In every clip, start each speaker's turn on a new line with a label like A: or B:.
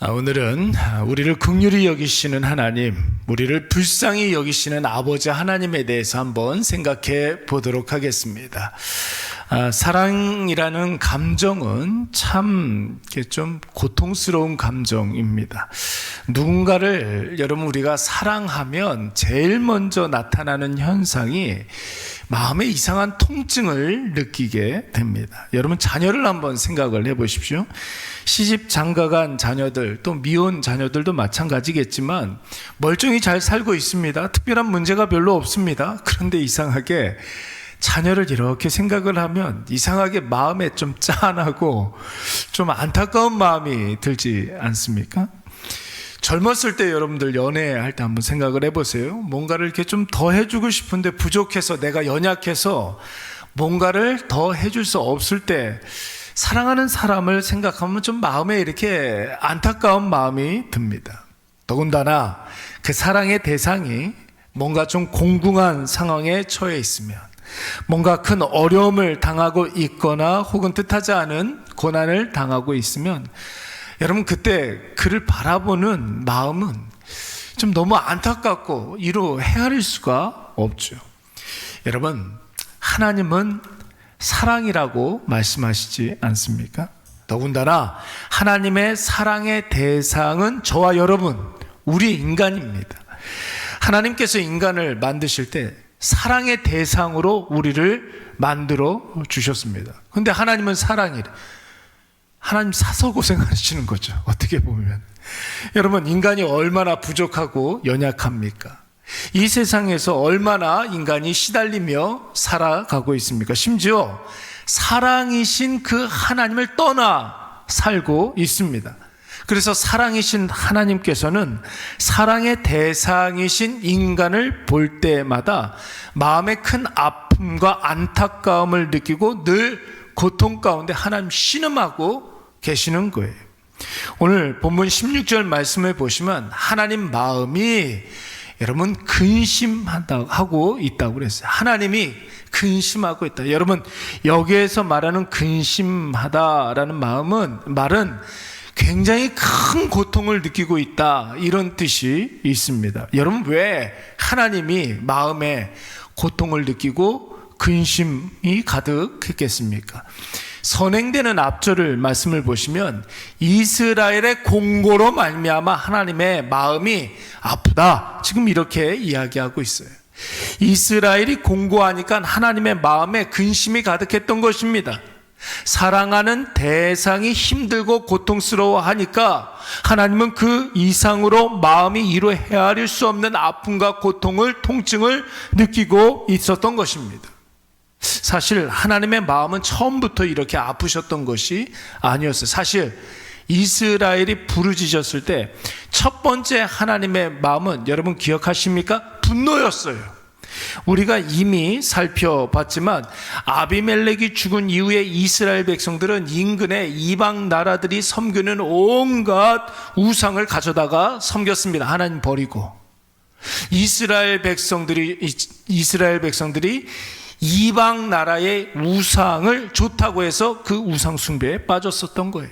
A: 오늘은 우리를 긍휼히 여기시는 하나님, 우리를 불쌍히 여기시는 아버지 하나님에 대해서 한번 생각해 보도록 하겠습니다. 사랑이라는 감정은 참 좀 고통스러운 감정입니다. 누군가를 여러분 우리가 사랑하면 제일 먼저 나타나는 현상이 마음에 이상한 통증을 느끼게 됩니다. 여러분 자녀를 한번 생각을 해보십시오. 시집 장가간 자녀들, 또 미혼 자녀들도 마찬가지겠지만 멀쩡히 잘 살고 있습니다. 특별한 문제가 별로 없습니다. 그런데 이상하게 자녀를 이렇게 생각을 하면 이상하게 마음에 좀 짠하고 좀 안타까운 마음이 들지 않습니까? 젊었을 때 여러분들 연애할 때 한번 생각을 해보세요. 뭔가를 이렇게 좀 더 해주고 싶은데 부족해서, 내가 연약해서 뭔가를 더 해줄 수 없을 때 사랑하는 사람을 생각하면 좀 마음에 이렇게 안타까운 마음이 듭니다. 더군다나 그 사랑의 대상이 뭔가 좀 공공한 상황에 처해 있으면, 뭔가 큰 어려움을 당하고 있거나 혹은 뜻하지 않은 고난을 당하고 있으면 여러분 그때 그를 바라보는 마음은 좀 너무 안타깝고 이로 헤아릴 수가 없죠. 여러분 하나님은 사랑이라고 말씀하시지 않습니까? 더군다나 하나님의 사랑의 대상은 저와 여러분, 우리 인간입니다. 하나님께서 인간을 만드실 때 사랑의 대상으로 우리를 만들어 주셨습니다. 그런데 하나님은 사랑이래. 하나님 사서 고생하시는 거죠. 어떻게 보면 여러분 인간이 얼마나 부족하고 연약합니까? 이 세상에서 얼마나 인간이 시달리며 살아가고 있습니까? 심지어 사랑이신 그 하나님을 떠나 살고 있습니다. 그래서 사랑이신 하나님께서는 사랑의 대상이신 인간을 볼 때마다 마음에 큰 아픔과 안타까움을 느끼고 늘 고통 가운데 하나님 신음하고 계시는 거예요. 오늘 본문 16절 말씀을 보시면 하나님 마음이 여러분 근심하고 있다고 그랬어요. 하나님이 근심하고 있다. 여러분 여기에서 말하는 근심하다라는 말은 굉장히 큰 고통을 느끼고 있다, 이런 뜻이 있습니다. 여러분 왜 하나님이 마음에 고통을 느끼고 근심이 가득했겠습니까? 선행되는 앞절을 말씀을 보시면 이스라엘의 공고로 말미암아 하나님의 마음이 아프다, 지금 이렇게 이야기하고 있어요. 이스라엘이 공고하니까 하나님의 마음에 근심이 가득했던 것입니다. 사랑하는 대상이 힘들고 고통스러워하니까 하나님은 그 이상으로 마음이 이루 헤아릴 수 없는 아픔과 고통을, 통증을 느끼고 있었던 것입니다. 사실 하나님의 마음은 처음부터 이렇게 아프셨던 것이 아니었어요. 사실 이스라엘이 부르짖었을 때 첫 번째 하나님의 마음은 여러분 기억하십니까? 분노였어요. 우리가 이미 살펴봤지만 아비멜렉이 죽은 이후에 이스라엘 백성들은 인근의 이방 나라들이 섬기는 온갖 우상을 가져다가 섬겼습니다. 하나님 버리고. 이스라엘 백성들이 이방 나라의 우상을 좋다고 해서 그 우상 숭배에 빠졌었던 거예요.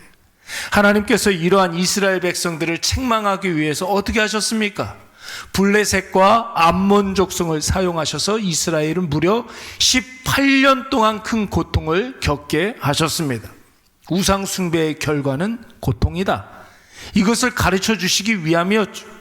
A: 하나님께서 이러한 이스라엘 백성들을 책망하기 위해서 어떻게 하셨습니까? 블레셋과 암몬 족속을 사용하셔서 이스라엘은 무려 18년 동안 큰 고통을 겪게 하셨습니다. 우상 숭배의 결과는 고통이다, 이것을 가르쳐 주시기 위함이었죠.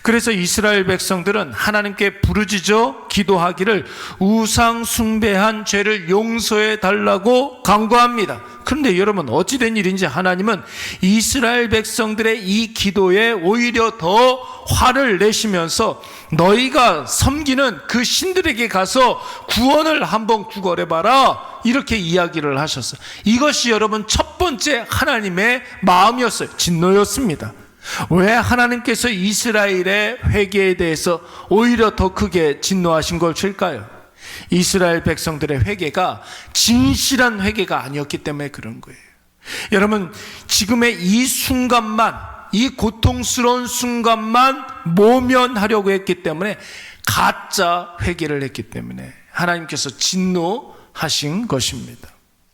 A: 그래서 이스라엘 백성들은 하나님께 부르짖어 기도하기를 우상 숭배한 죄를 용서해 달라고 간구합니다. 그런데 여러분 어찌된 일인지 하나님은 이스라엘 백성들의 이 기도에 오히려 더 화를 내시면서 너희가 섬기는 그 신들에게 가서 구원을 한번 구걸해봐라, 이렇게 이야기를 하셨어요. 이것이 여러분 첫 번째 하나님의 마음이었어요. 진노였습니다. 왜 하나님께서 이스라엘의 회개에 대해서 오히려 더 크게 진노하신 것일까요? 이스라엘 백성들의 회개가 진실한 회개가 아니었기 때문에 그런 거예요. 여러분 지금의 이 순간만, 이 고통스러운 순간만 모면하려고 했기 때문에, 가짜 회개를 했기 때문에 하나님께서 진노하신 것입니다.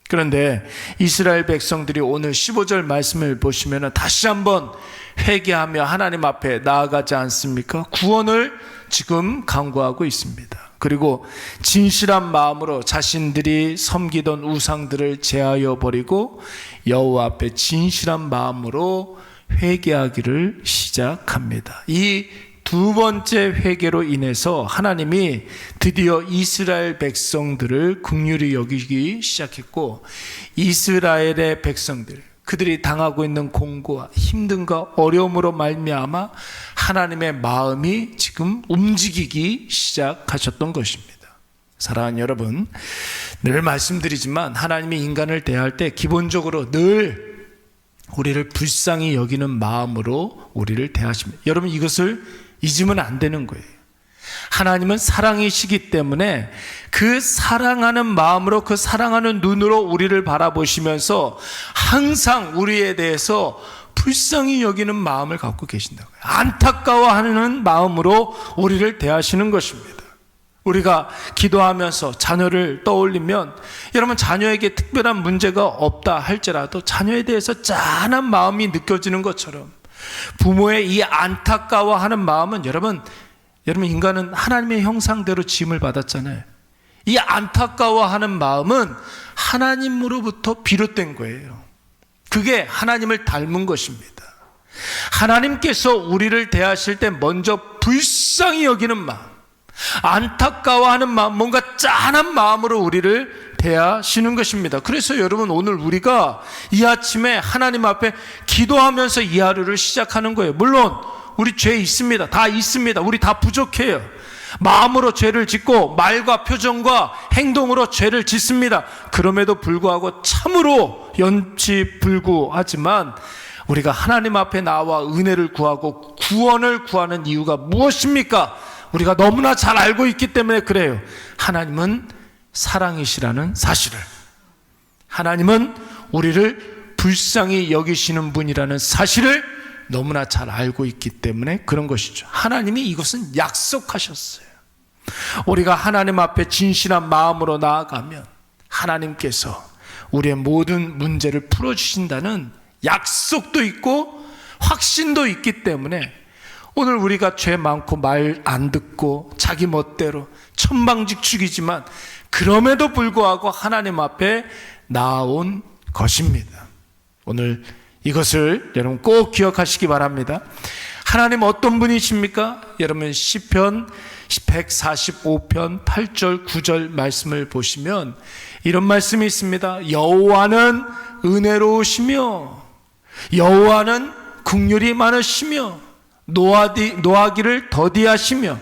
A: 그런데 이스라엘 백성들이 오늘 15절 말씀을 보시면 다시 한번 회개하며 하나님 앞에 나아가지 않습니까? 구원을 지금 간구하고 있습니다. 그리고 진실한 마음으로 자신들이 섬기던 우상들을 제하여 버리고 여호와 앞에 진실한 마음으로 회개하기를 시작합니다. 이 두 번째 회개로 인해서 하나님이 드디어 이스라엘 백성들을 긍휼히 여기기 시작했고, 이스라엘의 백성들, 그들이 당하고 있는 공고와 힘듦과 어려움으로 말미암아 하나님의 마음이 지금 움직이기 시작하셨던 것입니다. 사랑하는 여러분, 늘 말씀드리지만 하나님이 인간을 대할 때 기본적으로 늘 우리를 불쌍히 여기는 마음으로 우리를 대하십니다. 여러분, 이것을 잊으면 안 되는 거예요. 하나님은 사랑이시기 때문에 그 사랑하는 마음으로, 그 사랑하는 눈으로 우리를 바라보시면서 항상 우리에 대해서 불쌍히 여기는 마음을 갖고 계신다고요. 안타까워하는 마음으로 우리를 대하시는 것입니다. 우리가 기도하면서 자녀를 떠올리면, 여러분, 자녀에게 특별한 문제가 없다 할지라도 자녀에 대해서 짠한 마음이 느껴지는 것처럼 부모의 이 안타까워하는 마음은, 여러분 인간은 하나님의 형상대로 지음을 받았잖아요. 이 안타까워하는 마음은 하나님으로부터 비롯된 거예요. 그게 하나님을 닮은 것입니다. 하나님께서 우리를 대하실 때 먼저 불쌍히 여기는 마음, 안타까워하는 마음, 뭔가 짠한 마음으로 우리를 대하시는 것입니다. 그래서 여러분, 오늘 우리가 이 아침에 하나님 앞에 기도하면서 이 하루를 시작하는 거예요. 물론 우리 죄 있습니다. 다 있습니다. 우리 다 부족해요. 마음으로 죄를 짓고 말과 표정과 행동으로 죄를 짓습니다. 그럼에도 불구하고 참으로 연치불구하지만 우리가 하나님 앞에 나와 은혜를 구하고 구원을 구하는 이유가 무엇입니까? 우리가 너무나 잘 알고 있기 때문에 그래요. 하나님은 사랑이시라는 사실을, 하나님은 우리를 불쌍히 여기시는 분이라는 사실을 너무나 잘 알고 있기 때문에 그런 것이죠. 하나님이 이것은 약속하셨어요. 우리가 하나님 앞에 진실한 마음으로 나아가면 하나님께서 우리의 모든 문제를 풀어주신다는 약속도 있고 확신도 있기 때문에 오늘 우리가 죄 많고 말 안 듣고 자기 멋대로 천방직축이지만 그럼에도 불구하고 하나님 앞에 나온 것입니다. 오늘 이것을 여러분 꼭 기억하시기 바랍니다. 하나님 어떤 분이십니까? 여러분 시편 145편 8절 9절 말씀을 보시면 이런 말씀이 있습니다. 여호와는 은혜로우시며 여호와는 긍휼이 많으시며 노하기를 더디하시며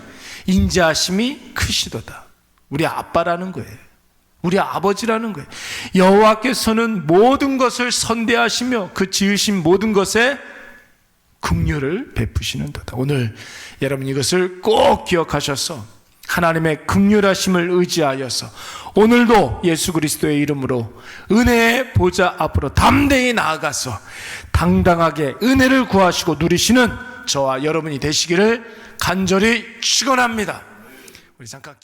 A: 인자하심이 크시도다. 우리 아빠라는 거예요. 우리 아버지라는 거예요. 여호와께서는 모든 것을 선대하시며 그 지으신 모든 것에 긍휼을 베푸시는도다. 오늘 여러분 이것을 꼭 기억하셔서 하나님의 긍휼하심을 의지하여서 오늘도 예수 그리스도의 이름으로 은혜의 보좌 앞으로 담대히 나아가서 당당하게 은혜를 구하시고 누리시는 저와 여러분이 되시기를 간절히 축원합니다. 우리 잠깐